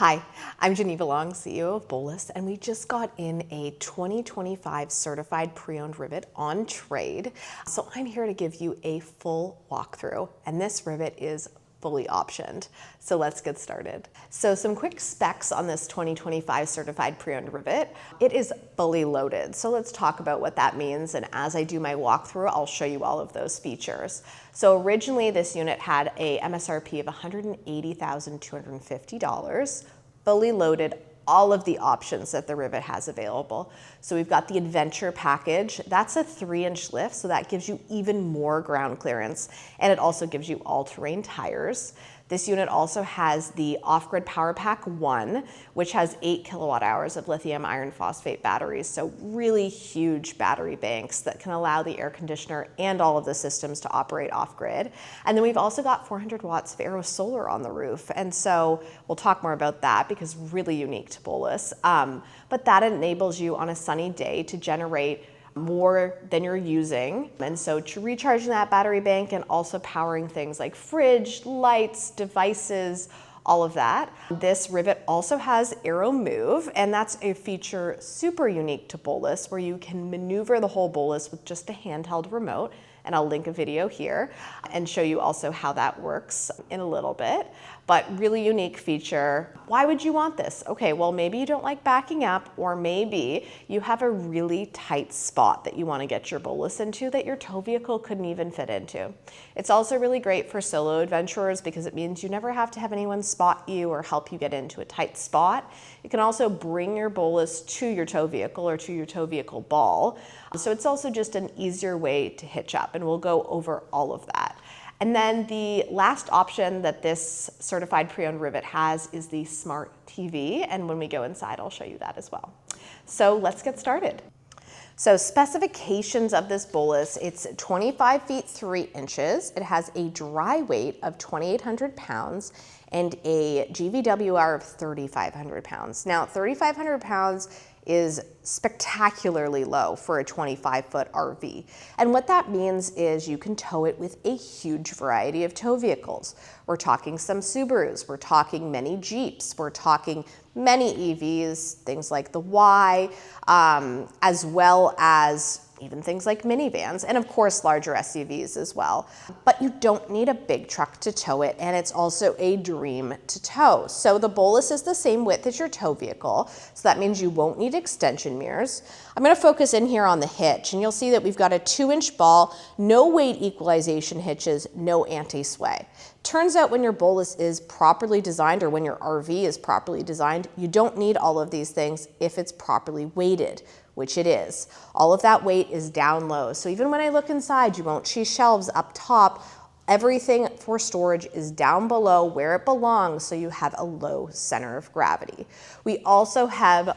Hi, I'm Geneva Long, CEO of Bowlus, and we just got in a 2025 Certified Pre-Owned Rivet on trade. So I'm here to give you a full walkthrough, and this rivet is fully optioned. So let's get started. So some quick specs on this 2025 Certified Pre-Owned Rivet. It is fully loaded. So let's talk about what that means. And as I do my walkthrough, I'll show you all of those features. So originally this unit had a MSRP of $180,250, fully loaded, all of the options that the rivet has available. So we've got the Adventure package. That's a 3-inch lift, so that gives you even more ground clearance, and it also gives you all-terrain tires. This unit also has the Off-Grid Power Pack 1, which has 8 kilowatt hours of lithium iron phosphate batteries, so really huge battery banks that can allow the air conditioner and all of the systems to operate off-grid. And then we've also got 400 watts of aero solar on the roof, and so we'll talk more about that because really unique to Bowlus. But that enables you on a sunny day to generate more than you're using. And so to recharging that battery bank and also powering things like fridge, lights, devices, all of that. This rivet also has AeroMove, and that's a feature super unique to Bowlus where you can maneuver the whole Bowlus with just a handheld remote. And I'll link a video here and show you also how that works in a little bit. But really unique feature. Why would you want this? Okay, well maybe you don't like backing up, or maybe you have a really tight spot that you want to get your Bowlus into that your tow vehicle couldn't even fit into. It's also really great for solo adventurers because it means you never have to have anyone spot you or help you get into a tight spot. You can also bring your Bowlus to your tow vehicle or to your tow vehicle ball. So it's also just an easier way to hitch up, and we'll go over all of that. And then the last option that this certified pre-owned rivet has is the Smart TV, and when we go inside, I'll show you that as well. So let's get started. So specifications of this Bowlus, it's 25 feet 3 inches. It has a dry weight of 2,800 pounds and a GVWR of 3,500 pounds. Now, 3,500 pounds is spectacularly low for a 25-foot RV. And what that means is you can tow it with a huge variety of tow vehicles. We're talking some Subarus, we're talking many Jeeps, we're talking many EVs, things like the Y, as well as even things like minivans, and of course larger SUVs as well. But you don't need a big truck to tow it, and it's also a dream to tow. So the Bowlus is the same width as your tow vehicle, so that means you won't need extension mirrors. I'm gonna focus in here on the hitch, and you'll see that we've got a 2-inch ball, no weight equalization hitches, no anti-sway. Turns out when your Bowlus is properly designed, or when your RV is properly designed, you don't need all of these things if it's properly weighted, which it is. All of that weight is down low. So even when I look inside, you won't see shelves up top. Everything for storage is down below where it belongs, so you have a low center of gravity. We also have,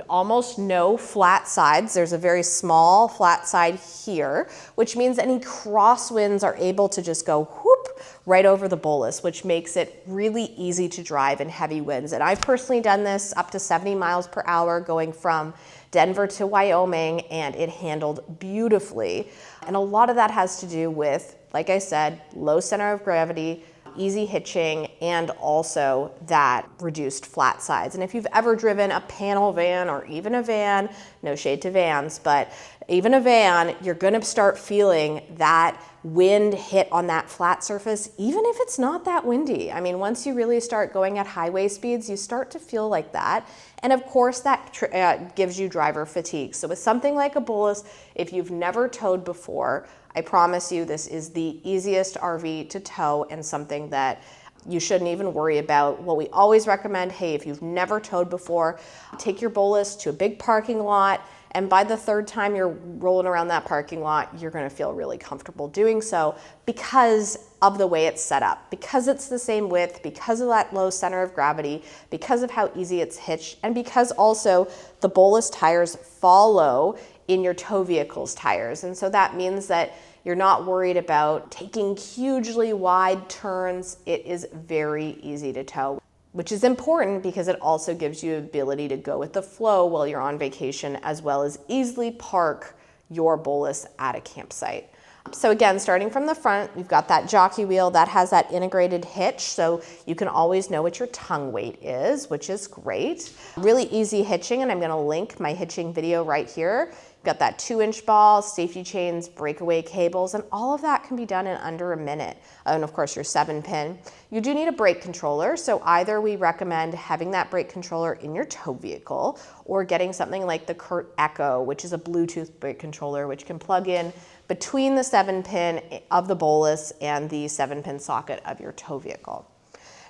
almost no flat sides. There's a very small flat side here, which means any crosswinds are able to just go whoop right over the Bowlus, which makes it really easy to drive in heavy winds. And I've personally done this up to 70 miles per hour going from Denver to Wyoming, and it handled beautifully. And a lot of that has to do with, like I said, low center of gravity, easy hitching, and also that reduced flat sides. And if you've ever driven a panel van or even a van, no shade to vans, but even a van, you're gonna start feeling that wind hit on that flat surface, even if it's not that windy. I mean, once you really start going at highway speeds, you start to feel like that. And of course, that gives you driver fatigue. So with something like a Bowlus, if you've never towed before, I promise you this is the easiest RV to tow and something that you shouldn't even worry about. What we always recommend, hey, if you've never towed before, take your Bowlus to a big parking lot, and by the 3rd time you're rolling around that parking lot, you're gonna feel really comfortable doing so because of the way it's set up, because it's the same width, because of that low center of gravity, because of how easy it's hitched, and because also the Bowlus tires follow in your tow vehicle's tires. And so that means that you're not worried about taking hugely wide turns. It is very easy to tow, which is important because it also gives you the ability to go with the flow while you're on vacation, as well as easily park your Bowlus at a campsite. So again, starting from the front, we've got that jockey wheel that has that integrated hitch, so you can always know what your tongue weight is, which is great. Really easy hitching, and I'm gonna link my hitching video right here. You've got that 2-inch ball, safety chains, breakaway cables, and all of that can be done in under a minute. And of course your 7-pin. You do need a brake controller, so either we recommend having that brake controller in your tow vehicle or getting something like the Kurt Echo, which is a Bluetooth brake controller, which can plug in between the 7-pin of the Bowlus and the 7-pin socket of your tow vehicle.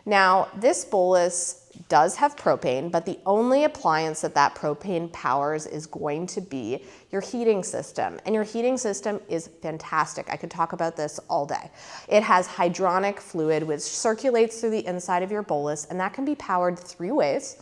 Now, this Bowlus does have propane, but the only appliance that propane powers is going to be your heating system. And your heating system is fantastic. I could talk about this all day. It has hydronic fluid which circulates through the inside of your Bowlus, and that can be powered 3 ways: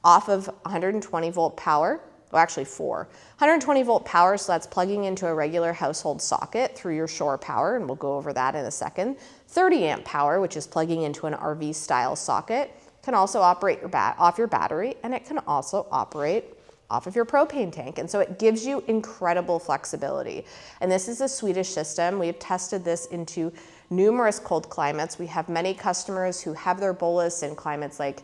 off of 120 volt power, well actually 4. 120 volt power, so that's plugging into a regular household socket through your shore power, and we'll go over that in a second. 30 amp power, which is plugging into an RV style socket, can also operate off your battery, and it can also operate off of your propane tank. And so it gives you incredible flexibility. And this is a Swedish system. We've tested this into numerous cold climates. We have many customers who have their Bowlus in climates like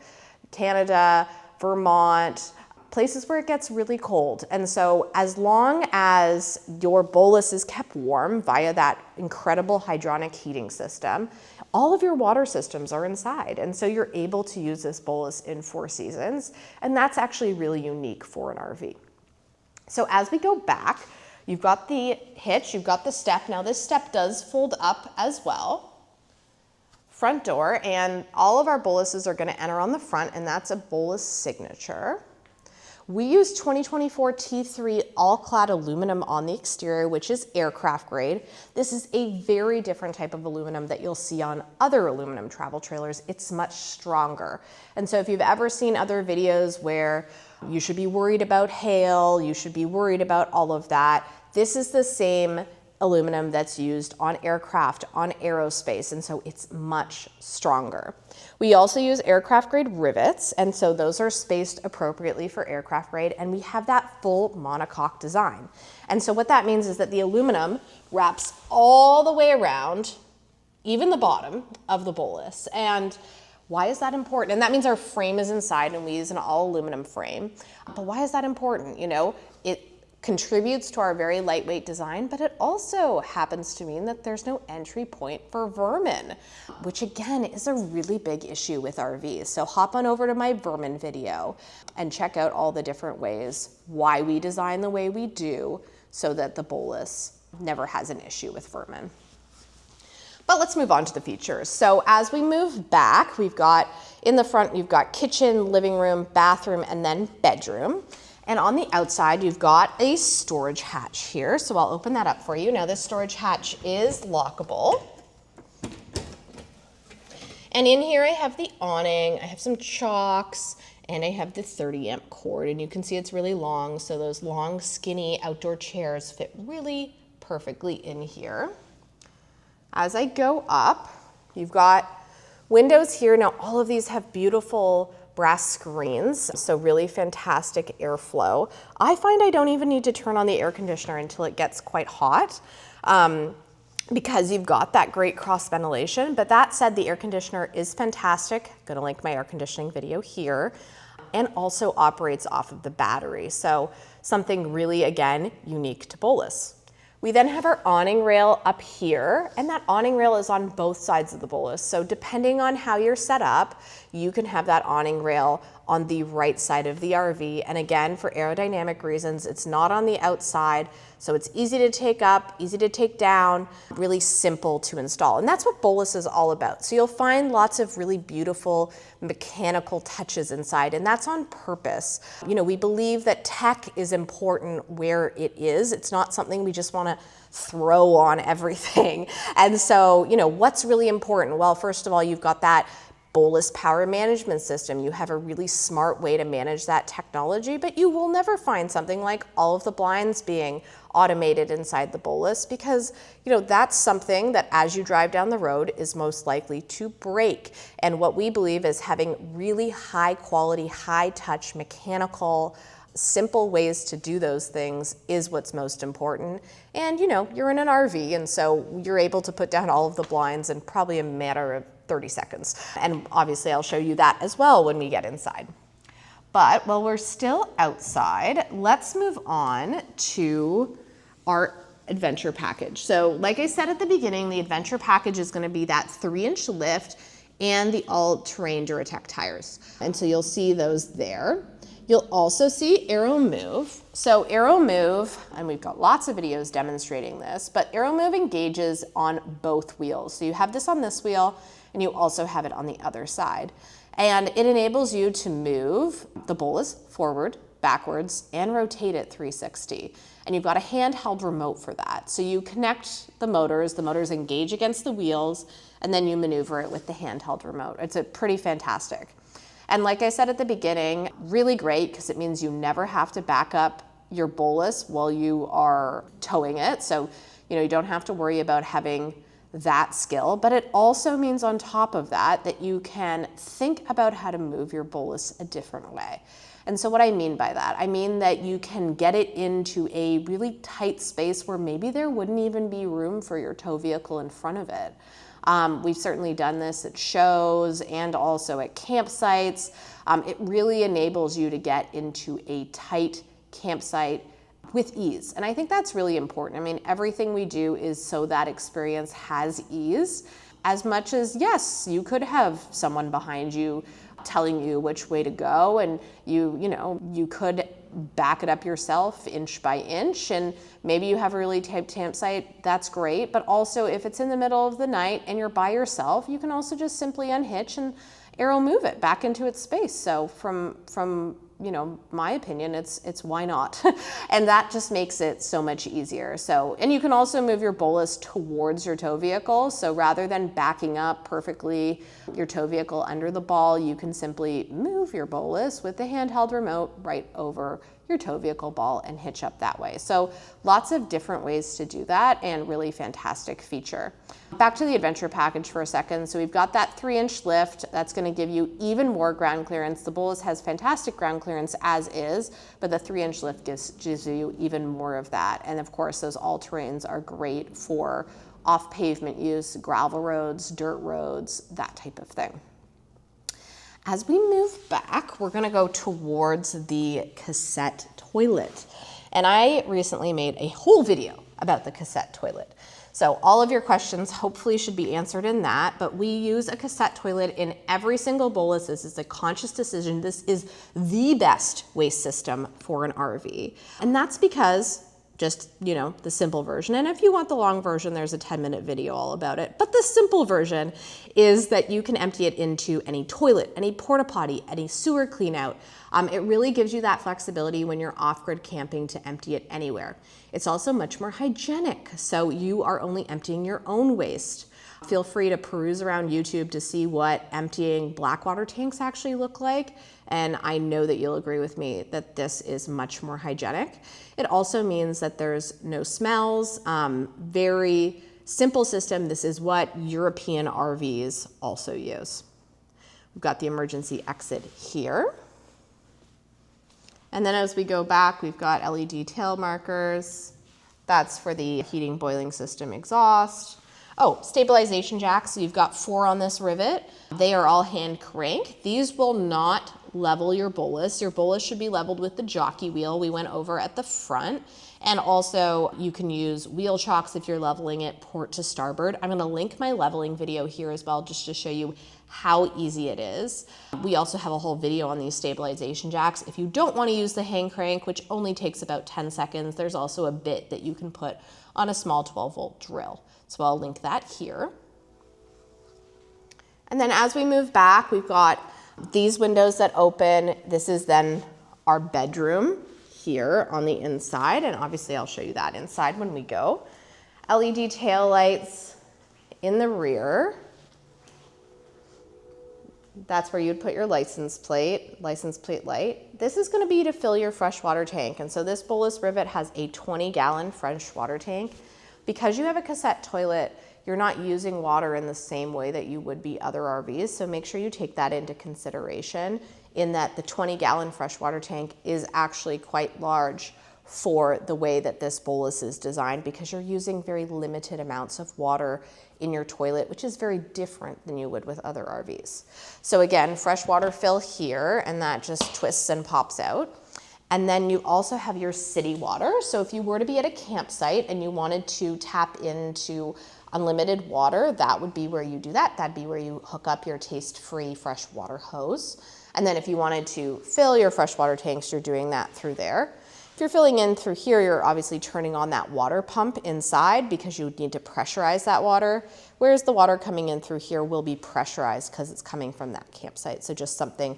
Canada, Vermont, places where it gets really cold. And so as long as your Bowlus is kept warm via that incredible hydronic heating system, all of your water systems are inside. And so you're able to use this Bowlus in 4 seasons. And that's actually really unique for an RV. So as we go back, you've got the hitch, you've got the step. Now this step does fold up as well. Front door, and all of our Bowluses are gonna enter on the front, and that's a Bowlus signature. We use 2024 T3 all-clad aluminum on the exterior, which is aircraft grade. This is a very different type of aluminum that you'll see on other aluminum travel trailers. It's much stronger. And so if you've ever seen other videos where you should be worried about hail, you should be worried about all of that, this is the same aluminum that's used on aircraft, on aerospace, and so it's much stronger. We also use aircraft grade rivets, and so those are spaced appropriately for aircraft grade, and we have that full monocoque design. And so what that means is that the aluminum wraps all the way around, even the bottom of the Bowlus. And why is that important? And that means our frame is inside, and we use an all aluminum frame. But why is that important? You know, it contributes to our very lightweight design, but it also happens to mean that there's no entry point for vermin, which again is a really big issue with RVs. So hop on over to my vermin video and check out all the different ways why we design the way we do so that the Bowlus never has an issue with vermin. But let's move on to the features. So as we move back, we've got in the front, you've got kitchen, living room, bathroom, and then bedroom. And on the outside, you've got a storage hatch here. So I'll open that up for you. Now this storage hatch is lockable. And in here I have the awning, I have some chocks, and I have the 30 amp cord. And you can see it's really long, so those long, skinny outdoor chairs fit really perfectly in here. As I go up, you've got windows here. Now all of these have beautiful brass screens, so really fantastic airflow. I find I don't even need to turn on the air conditioner until it gets quite hot because you've got that great cross ventilation. But that said, the air conditioner is fantastic. I'm gonna link my air conditioning video here, and also operates off of the battery. So something really, again, unique to Bowlus. We then have our awning rail up here, and that awning rail is on both sides of the Bowlus. So depending on how you're set up, you can have that awning rail on the right side of the RV. And again, for aerodynamic reasons, it's not on the outside. So it's easy to take up, easy to take down, really simple to install. And that's what Bowlus is all about. So you'll find lots of really beautiful mechanical touches inside, and that's on purpose. You know, we believe that tech is important where it is. It's not something we just want to throw on everything. And so, you know, what's really important? Well, first of all, you've got that Bowlus power management system. You have a really smart way to manage that technology, but you will never find something like all of the blinds being automated inside the Bowlus, because you know that's something that as you drive down the road is most likely to break. And what we believe is having really high quality, high touch mechanical simple ways to do those things is what's most important. And you know, you're in an RV, and so you're able to put down all of the blinds in probably a matter of 30 seconds. And obviously I'll show you that as well when we get inside. But while we're still outside, let's move on to our adventure package. So like I said at the beginning, the adventure package is going to be that 3-inch lift and the all-terrain Duratec tires. And so you'll see those there. You'll also see AeroMove. So AeroMove, and we've got lots of videos demonstrating this, but AeroMove engages on both wheels. So you have this on this wheel, and you also have it on the other side. And it enables you to move the Bowlus forward, backwards, and rotate it 360. And you've got a handheld remote for that. So you connect the motors engage against the wheels, and then you maneuver it with the handheld remote. It's pretty fantastic. And like I said at the beginning, really great because it means you never have to back up your Bowlus while you are towing it. So, you know, you don't have to worry about having that skill, but it also means on top of that, that you can think about how to move your Bowlus a different way. And so what I mean by that, I mean that you can get it into a really tight space where maybe there wouldn't even be room for your tow vehicle in front of it. We've certainly done this at shows and also at campsites. It really enables you to get into a tight campsite with ease. And I think that's really important. I mean, everything we do is so that experience has ease. As much as, yes, you could have someone behind you telling you which way to go, and you could back it up yourself inch by inch, and maybe you have a really tight campsite, that's great. But also if it's in the middle of the night and you're by yourself, you can also just simply unhitch and AeroMove it back into its space. So from my opinion, it's why not? And that just makes it so much easier. So, and you can also move your Bowlus towards your tow vehicle. So rather than backing up perfectly your tow vehicle under the ball, you can simply move your Bowlus with the handheld remote right over your tow vehicle ball and hitch up that way. So lots of different ways to do that, and really fantastic feature. Back to the adventure package for a second. So we've got that 3-inch lift that's going to give you even more ground clearance. The Bowlus has fantastic ground clearance as is, but the 3-inch lift gives you even more of that. And of course, those all-terrains are great for off-pavement use, gravel roads, dirt roads, that type of thing. As we move back, we're gonna go towards the cassette toilet. And I recently made a whole video about the cassette toilet. So all of your questions hopefully should be answered in that, but we use a cassette toilet in every single Bowlus. This is a conscious decision. This is the best waste system for an RV. And that's because just, the simple version. And if you want the long version, there's a 10-minute video all about it. But the simple version is that you can empty it into any toilet, any porta potty, any sewer clean out. It really gives you that flexibility when you're off-grid camping to empty it anywhere. It's also much more hygienic, so you are only emptying your own waste. Feel free to peruse around YouTube to see what emptying blackwater tanks actually look like. And I know that you'll agree with me that this is much more hygienic. It also means that there's no smells, very simple system. This is what European RVs also use. We've got the emergency exit here. And then as we go back, we've got LED tail markers. That's for the heating, boiling system exhaust. Oh, stabilization jacks. So you've got 4 on this rivet. They are all hand crank. These will not level your Bowlus. Your Bowlus should be leveled with the jockey wheel we went over at the front. And also you can use wheel chocks if you're leveling it port to starboard. I'm gonna link my leveling video here as well, just to show you how easy it is. We also have a whole video on these stabilization jacks. If you don't want to use the hand crank, which only takes about 10 seconds, there's also a bit that you can put on a small 12-volt drill. So I'll link that here. And then as we move back, we've got these windows that open. This is then our bedroom here on the inside. And obviously I'll show you that inside when we go. LED tail lights in the rear. That's where you'd put your license plate light. This is gonna be to fill your freshwater tank. And so this Bowlus Rivet has a 20-gallon freshwater tank. Because you have a cassette toilet, you're not using water in the same way that you would be other RVs, so make sure you take that into consideration in that the 20-gallon freshwater tank is actually quite large for the way that this Bowlus is designed, because you're using very limited amounts of water in your toilet, which is very different than you would with other RVs. So again, freshwater fill here, and that just twists and pops out. And then you also have your city water. So if you were to be at a campsite and you wanted to tap into unlimited water, that would be where you do that. That'd be where you hook up your taste-free freshwater hose. And then if you wanted to fill your freshwater tanks, you're doing that through there. If you're filling in through here, you're obviously turning on that water pump inside because you would need to pressurize that water, whereas the water coming in through here will be pressurized because it's coming from that campsite. So just something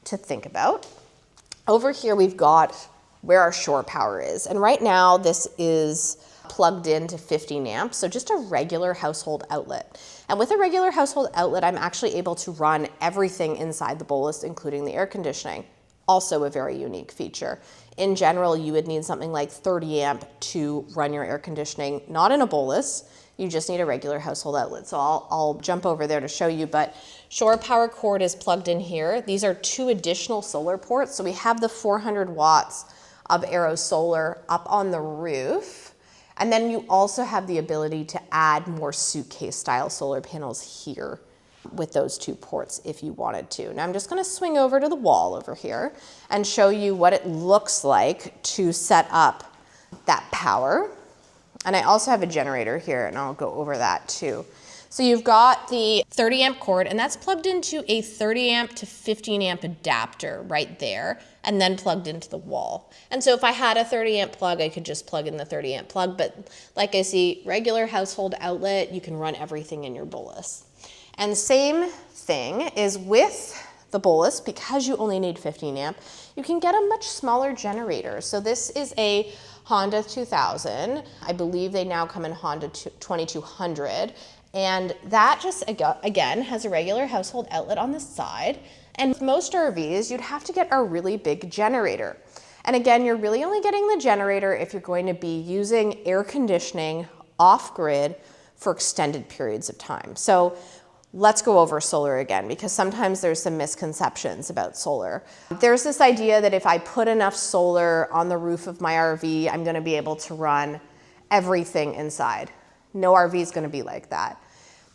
to think about. Over here, we've got where our shore power is. And right now, this is plugged into 15 amps, so just a regular household outlet. And with a regular household outlet, I'm actually able to run everything inside the Bowlus, including the air conditioning. Also a very unique feature. In general, you would need something like 30 amp to run your air conditioning, not in a Bowlus. You just need a regular household outlet. So I'll jump over there to show you, but shore power cord is plugged in here. These are 2 additional solar ports. So we have the 400 watts of Aero Solar up on the roof. And then you also have the ability to add more suitcase style solar panels here with those 2 ports if you wanted to. Now I'm just going to swing over to the wall over here and show you what it looks like to set up that power. And I also have a generator here, and I'll go over that too. So you've got the 30 amp cord, and that's plugged into a 30 amp to 15 amp adapter right there, and then plugged into the wall. And so if I had a 30 amp plug, I could just plug in the 30 amp plug, but like I see, regular household outlet, you can run everything in your Bowlus. And same thing is with the Bowlus, because you only need 15 amp, you can get a much smaller generator. So this is a Honda 2000. I believe they now come in Honda 2200. And that just, again, has a regular household outlet on the side. And with most RVs, you'd have to get a really big generator. And again, you're really only getting the generator if you're going to be using air conditioning off-grid for extended periods of time. So let's go over solar again, because sometimes there's some misconceptions about solar. There's this idea that if I put enough solar on the roof of my RV, I'm going to be able to run everything inside. No RV is going to be like that.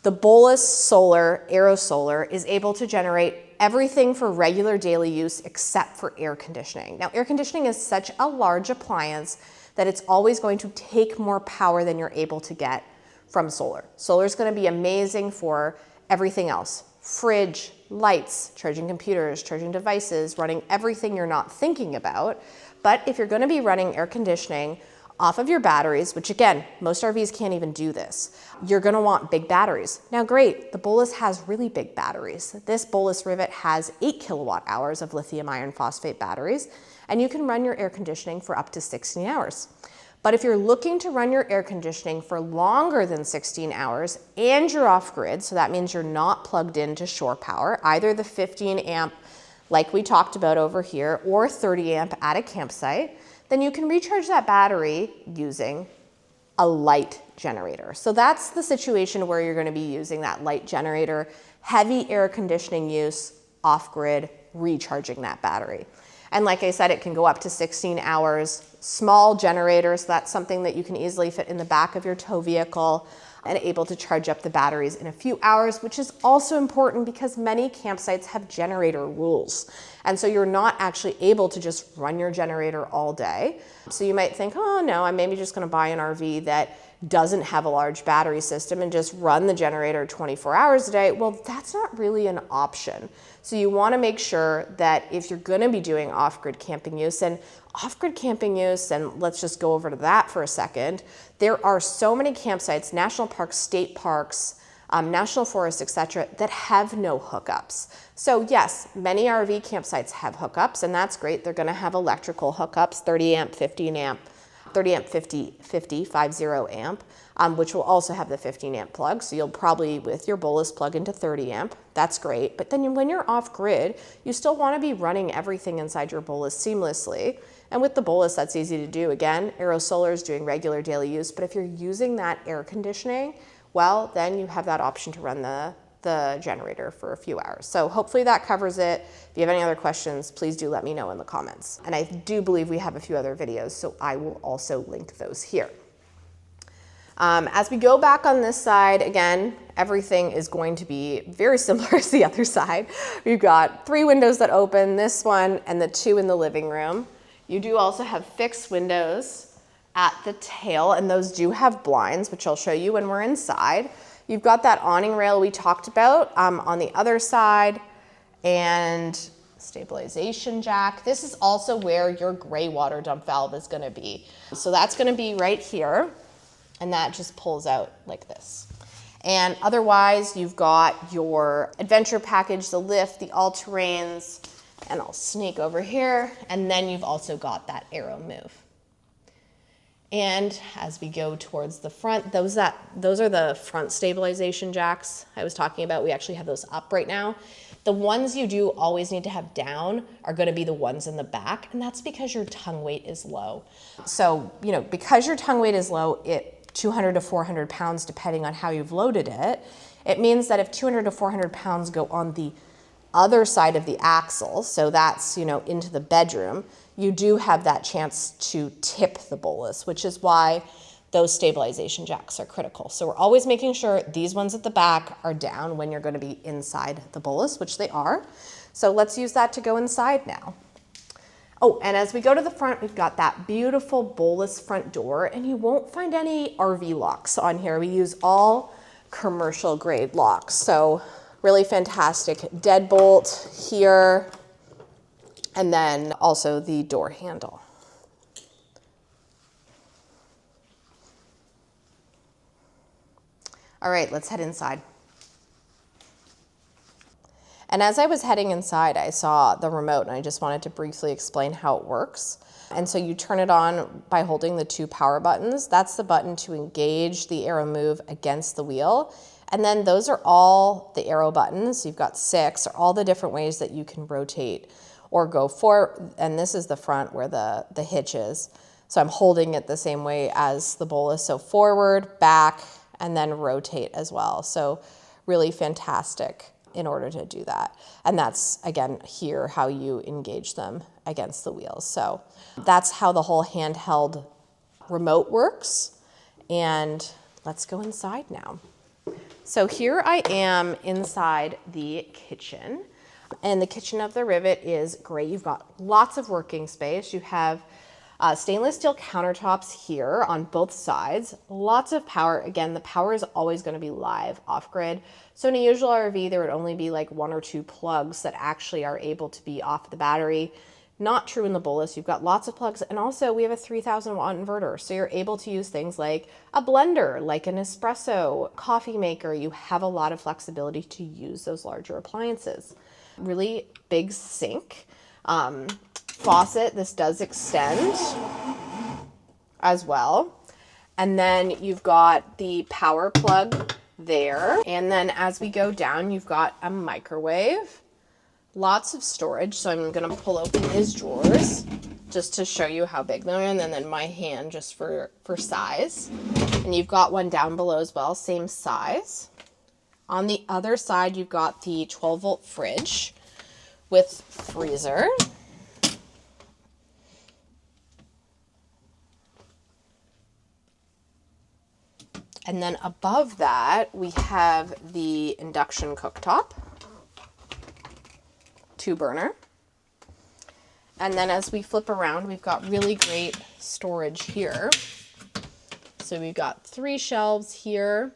The Bowlus Solar, Aero Solar, is able to generate everything for regular daily use except for air conditioning. Now, air conditioning is such a large appliance that it's always going to take more power than you're able to get from solar. Solar is going to be amazing for everything else. Fridge, lights, charging computers, charging devices, running everything you're not thinking about. But if you're going to be running air conditioning off of your batteries, which again, most RVs can't even do this, you're going to want big batteries. Now great, the Bowlus has really big batteries. This Bowlus Rivet has 8 kilowatt hours of lithium iron phosphate batteries, and you can run your air conditioning for up to 16 hours. But if you're looking to run your air conditioning for longer than 16 hours and you're off grid, so that means you're not plugged into shore power, either the 15 amp like we talked about over here or 30 amp at a campsite, then you can recharge that battery using a light generator. So that's the situation where you're going to be using that light generator, heavy air conditioning use, off grid, recharging that battery. And like I said, it can go up to 16 hours, small generators. So that's something that you can easily fit in the back of your tow vehicle and able to charge up the batteries in a few hours, which is also important because many campsites have generator rules. And so you're not actually able to just run your generator all day. So you might think, oh no, I'm maybe just gonna buy an RV that doesn't have a large battery system and just run the generator 24 hours a day. Well, that's not really an option. So you wanna make sure that if you're gonna be doing off-grid camping use, and let's just go over to that for a second, there are so many campsites, national parks, state parks, national forests, etc., that have no hookups. So yes, many RV campsites have hookups, and that's great. They're gonna have electrical hookups, 30 amp, 15 amp, 30 amp, 50 amp, which will also have the 15 amp plug. So you'll probably, with your Bowlus, plug into 30 amp. That's great. But then when you're off grid, you still want to be running everything inside your Bowlus seamlessly. And with the Bowlus, that's easy to do. Again, Aero Solar is doing regular daily use. But if you're using that air conditioning, well, then you have that option to run the the generator for a few hours. So hopefully that covers it. If you have any other questions, please do let me know in the comments. And I do believe we have a few other videos, so I will also link those here. As we go back on this side, again, everything is going to be very similar as the other side. We've got 3 windows that open, this one and the 2 in the living room. You do also have fixed windows at the tail, and those do have blinds, which I'll show you when we're inside. You've got that awning rail we talked about on the other side, and stabilization jack. This is also where your gray water dump valve is gonna be. So that's gonna be right here. And that just pulls out like this. And otherwise, you've got your adventure package, the lift, the all-terrains, and I'll sneak over here. And then you've also got that AeroMove. And as we go towards the front, those are the front stabilization jacks I was talking about. We actually have those up right now. The ones you do always need to have down are going to be the ones in the back, and that's because your tongue weight is low. So, you know, because your tongue weight is low, 200 to 400 pounds, depending on how you've loaded it, it means that if 200 to 400 pounds go on the other side of the axle, so that's, you know, into the bedroom, you do have that chance to tip the Bowlus, which is why those stabilization jacks are critical. So we're always making sure these ones at the back are down when you're going to be inside the Bowlus, which they are. So let's use that to go inside now. Oh, and as we go to the front, we've got that beautiful Bowlus front door, and you won't find any RV locks on here. We use all commercial grade locks. So really fantastic deadbolt here, and then also the door handle. All right, let's head inside. And as I was heading inside, I saw the remote, and I just wanted to briefly explain how it works. And so you turn it on by holding the 2 power buttons. That's the button to engage the AeroMove against the wheel. And then those are all the arrow buttons. You've got 6, or all the different ways that you can rotate or go forward. And this is the front where the hitch is. So I'm holding it the same way as the Bowlus. So forward, back, and then rotate as well. So really fantastic in order to do that. And that's, again, here how you engage them against the wheels. So that's how the whole handheld remote works. And let's go inside now. So here I am inside the kitchen. And the kitchen of the Rivet is great. You've got lots of working space. You have stainless steel countertops here on both sides, lots of power. Again, the power is always going to be live off grid. So in a usual RV, there would only be like 1 or 2 plugs that actually are able to be off the battery. Not true in the Bowlus. You've got lots of plugs, and also we have a 3,000 watt inverter. So you're able to use things like a blender, like an espresso, coffee maker. You have a lot of flexibility to use those larger appliances. Really big sink. Faucet, this does extend as well. And then you've got the power plug there. And then as we go down, you've got a microwave, lots of storage. So I'm going to pull open these drawers just to show you how big they are. And then my hand just for size. And you've got one down below as well, same size. On the other side, you've got the 12-volt fridge with freezer. And then above that, we have the induction cooktop, 2-burner. And then as we flip around, we've got really great storage here. So we've got 3 shelves here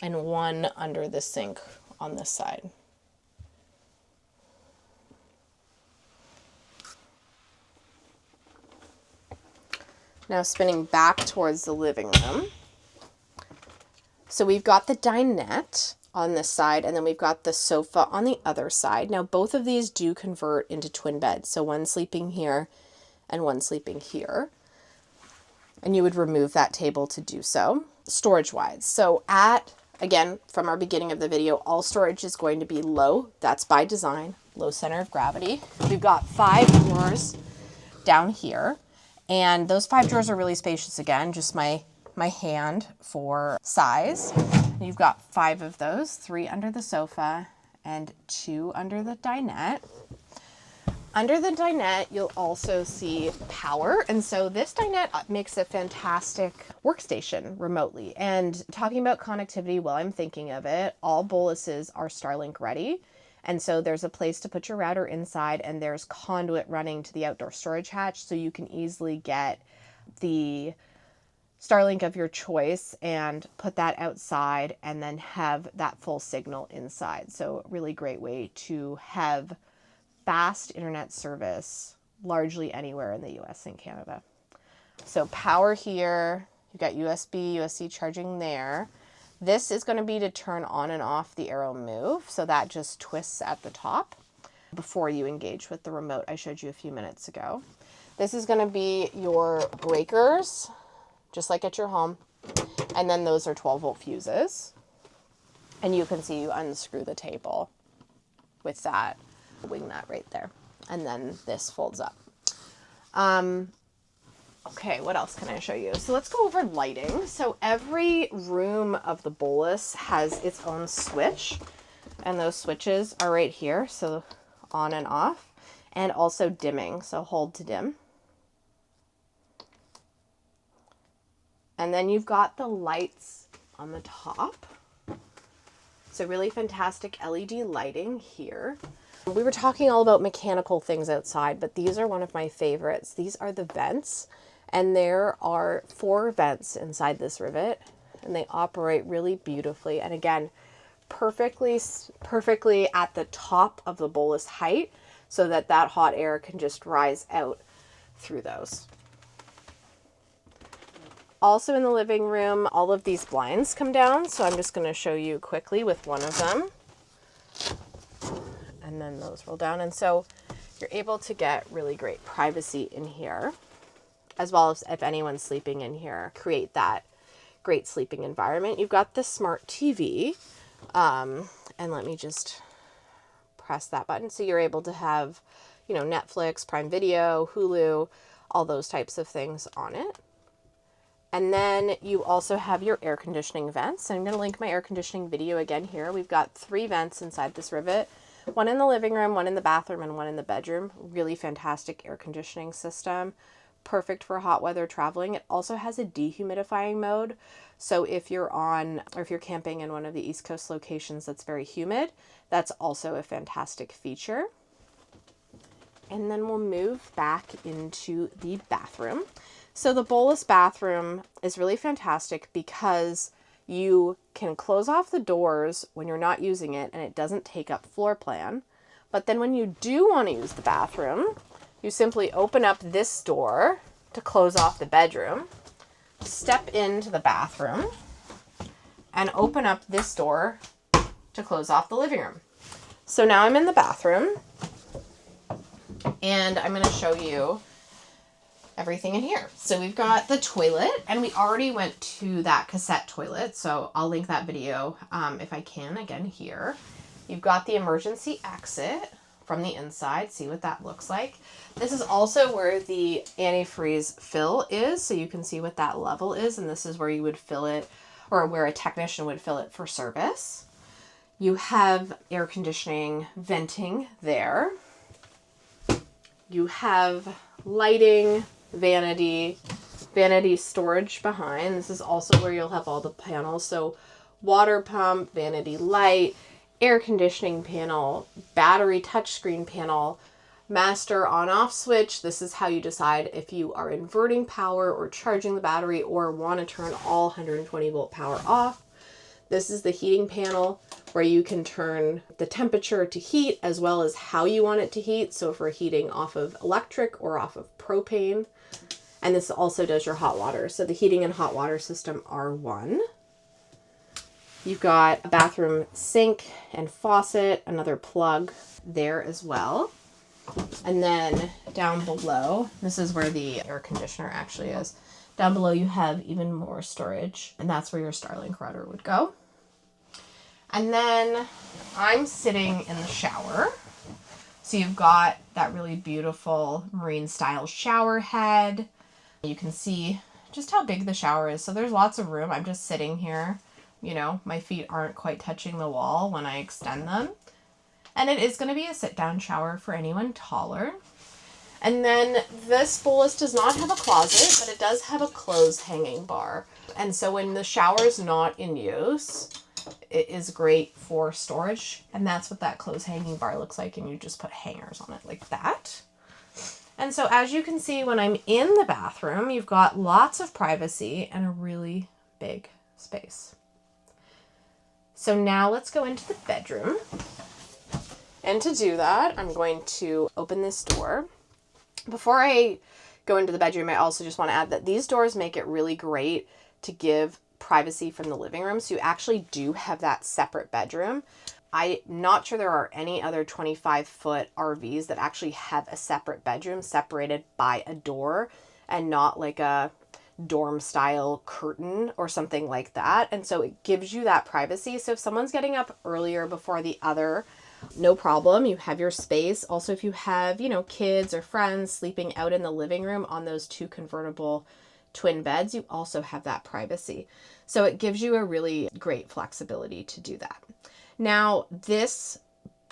and 1 under the sink on this side. Now spinning back towards the living room. So we've got the dinette on this side, and then we've got the sofa on the other side. Now both of these do convert into twin beds. So one sleeping here and one sleeping here. And you would remove that table to do so. Storage-wise, so again, from our beginning of the video, all storage is going to be low. That's by design, low center of gravity. We've got 5 drawers down here. And those 5 drawers are really spacious again, just my hand for size. You've got 5 of those, 3 under the sofa and 2 under the dinette. Under the dinette, you'll also see power. And so this dinette makes a fantastic workstation remotely. And talking about connectivity while I'm thinking of it, all Bowluses are Starlink ready. And so there's a place to put your router inside, and there's conduit running to the outdoor storage hatch. So you can easily get the Starlink of your choice and put that outside and then have that full signal inside. So really great way to have fast internet service largely anywhere in the US and Canada. So power here, you've got USB, USB charging there. This is going to be to turn on and off the AeroMove. So that just twists at the top before you engage with the remote I showed you a few minutes ago. This is going to be your breakers, just like at your home. And then those are 12-volt fuses. And you can see you unscrew the table with that wing nut right there. And then this folds up. Okay, what else can I show you? So let's go over lighting. So every room of the Bowlus has its own switch. And those switches are right here. So on and off. And also dimming. So hold to dim. And then you've got the lights on the top. So really fantastic LED lighting here. We were talking all about mechanical things outside, but these are one of my favorites. These are the vents, and there are 4 vents inside this rivet, and they operate really beautifully. And again, perfectly at the top of the Bowlus height, so that that hot air can just rise out through those. Also in the living room, all of these blinds come down, so I'm just going to show you quickly with one of them. And then those roll down. And so you're able to get really great privacy in here, as well as if anyone's sleeping in here, create that great sleeping environment. You've got the smart TV. And let me just press that button. So you're able to have, you know, Netflix, Prime Video, Hulu, all those types of things on it. And then you also have your air conditioning vents. And I'm going to link my air conditioning video again here. We've got 3 vents inside this rivet. One in the living room, one in the bathroom, and one in the bedroom. Really fantastic air conditioning system. Perfect for hot weather traveling. It also has a dehumidifying mode. So if you're camping in one of the East Coast locations that's very humid, that's also a fantastic feature. And then we'll move back into the bathroom. So the Bowlus bathroom is really fantastic because you can close off the doors when you're not using it and it doesn't take up floor plan. But then when you do want to use the bathroom, you simply open up this door to close off the bedroom, step into the bathroom, and open up this door to close off the living room. So now I'm in the bathroom and I'm going to show you everything in here. So we've got the toilet, and we already went to that cassette toilet, so I'll link that video if I can again here. You've got the emergency exit from the inside. See what that looks like. This is also where the antifreeze fill is, so you can see what that level is, and this is where you would fill it, or where a technician would fill it for service. You have air conditioning venting there. You have lighting, vanity storage behind. This is also where you'll have all the panels. So water pump, vanity light, air conditioning panel, battery touchscreen panel, master on-off switch. This is how you decide if you are inverting power or charging the battery or want to turn all 120 volt power off. This is the heating panel where you can turn the temperature to heat as well as how you want it to heat. So if we're heating off of electric or off of propane. And this also does your hot water. So the heating and hot water system are one. You've got a bathroom sink and faucet, another plug there as well. And then down below, this is where the air conditioner actually is. Down below you have even more storage, and that's where your Starlink router would go. And then I'm sitting in the shower. So you've got that really beautiful marine style shower head. You can see just how big the shower is. So there's lots of room. I'm just sitting here you know, my feet aren't quite touching the wall when I extend them. And it is going to be a sit-down shower for anyone taller. And then this Bowlus does not have a closet, but it does have a clothes hanging bar. And so when the shower is not in use, it is great for storage. And that's what that clothes hanging bar looks like. And you just put hangers on it like that. And so as you can see, when I'm in the bathroom, you've got lots of privacy and a really big space. So now let's go into the bedroom. And to do that, I'm going to open this door. Before I go into the bedroom, I also just want to add that these doors make it really great to give privacy from the living room. So you actually do have that separate bedroom. I'm not sure there are any other 25-foot RVs that actually have a separate bedroom separated by a door and not like a dorm style curtain or something like that. And so it gives you that privacy. So if someone's getting up earlier before the other, no problem. You have your space. Also, if you have, you know, kids or friends sleeping out in the living room on those two convertible twin beds, you also have that privacy. So it gives you a really great flexibility to do that. Now, this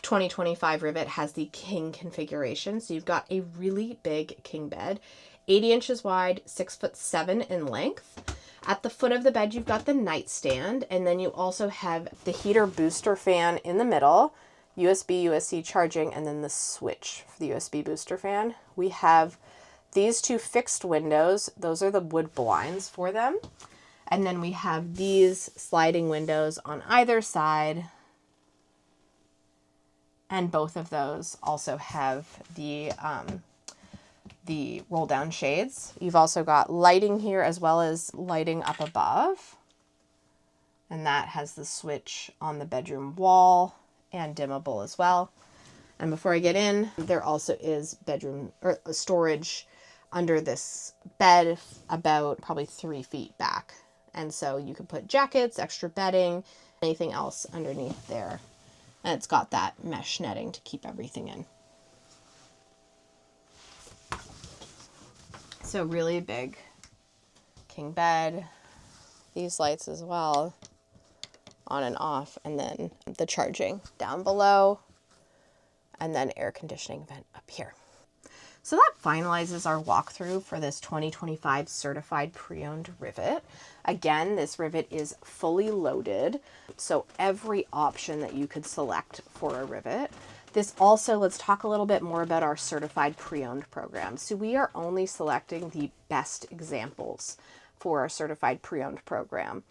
2025 Rivet has the king configuration. So you've got a really big king bed, 80 inches wide, 6'7" in length. At the foot of the bed, you've got the nightstand, and then you also have the heater booster fan in the middle, USB, USB charging, and then the switch for the USB booster fan. We have these two fixed windows. Those are the wood blinds for them. And then we have these sliding windows on either side. And both of those also have the roll down shades. You've also got lighting here as well as lighting up above. And that has the switch on the bedroom wall and dimmable as well. And before I get in, there also is bedroom or storage under this bed about probably 3 feet back. And so you can put jackets, extra bedding, anything else underneath there. And it's got that mesh netting to keep everything in. So really big king bed, these lights as well, on and off, and then the charging down below, and then air conditioning vent up here. So that finalizes our walkthrough for this 2025 Certified Pre-Owned Rivet. Again, this Rivet is fully loaded, so every option that you could select for a Rivet. This also, let's talk a little bit more about our Certified Pre-Owned program. So we are only selecting the best examples for our Certified Pre-Owned program.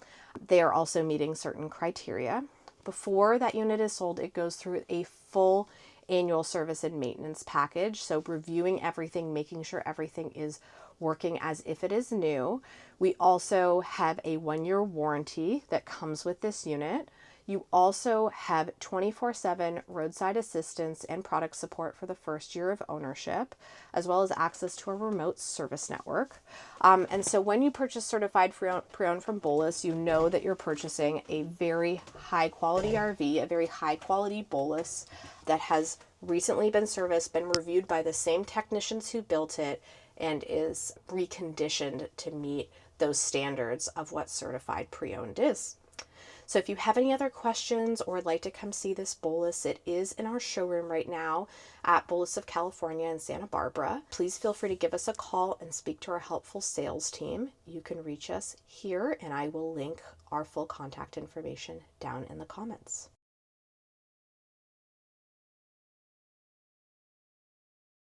They are also meeting certain criteria. Before that unit is sold, it goes through a full annual service and maintenance package. So reviewing everything, making sure everything is working as if it is new. We also have a 1-year warranty that comes with this unit. You also have 24/7 roadside assistance and product support for the first year of ownership, as well as access to a remote service network. And so when you purchase Certified Pre-Owned from Bowlus, you know that you're purchasing a very high quality RV, a very high quality Bowlus that has recently been serviced, been reviewed by the same technicians who built it, and is reconditioned to meet those standards of what Certified Pre-Owned is. So if you have any other questions or would like to come see this Bowlus, it is in our showroom right now at Bowlus of California in Santa Barbara. Please feel free to give us a call and speak to our helpful sales team. You can reach us here, and I will link our full contact information down in the comments.